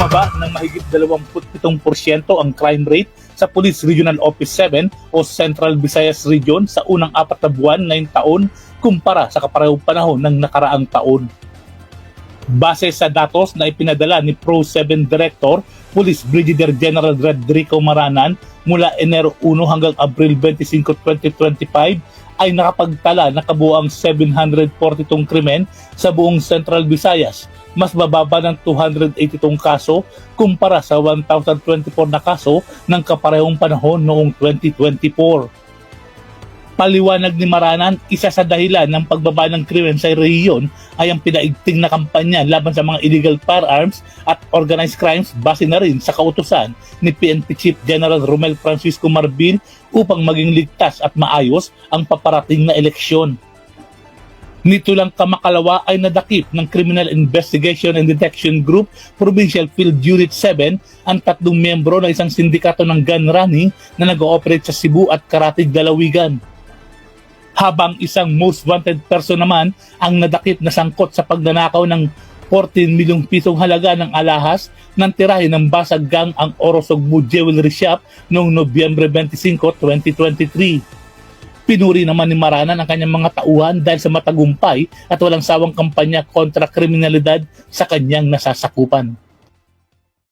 bumaba ng mahigit 27% ang crime rate sa Police Regional Office 7 o Central Visayas Region sa unang 4 na buwan ngayong taon kumpara sa kaparehong panahon ng nakaraang taon. Base sa datos na ipinadala ni Pro-7 Director, Police Brigadier General Rodrigo Maranan mula Enero 1 hanggang Abril 25, 2025 ay nakapagtala na kabuuang 742 krimen sa buong Central Visayas, mas bababa ng 282 kaso kumpara sa 1,024 na kaso ng kaparehong panahon noong 2024. Paliwanag ni Maranan, isa sa dahilan ng pagbaba ng krimen sa rehiyon ay ang pinaigting na kampanya laban sa mga illegal firearms at organized crimes base na rin sa kautusan ni PNP Chief General Romel Francisco Marbil upang maging ligtas at maayos ang paparating na eleksyon. Nito lang kamakalawa ay nadakip ng Criminal Investigation and Detection Group Provincial Field Unit 7 ang 3 miyembro ng isang sindikato ng gun running na nag-ooperate sa Cebu at Karatig, Dalawigan. Habang isang most wanted person naman ang nadakip na sangkot sa pagnanakaw ng 14 milyong pisong halaga ng alahas ng tirahe ng basag gang ang Orosogbu Jewelry Shop noong Nobyembre 25, 2023. Pinuri naman ni Maranan ang kanyang mga tauhan dahil sa matagumpay at walang sawang kampanya kontra kriminalidad sa kanyang nasasakupan.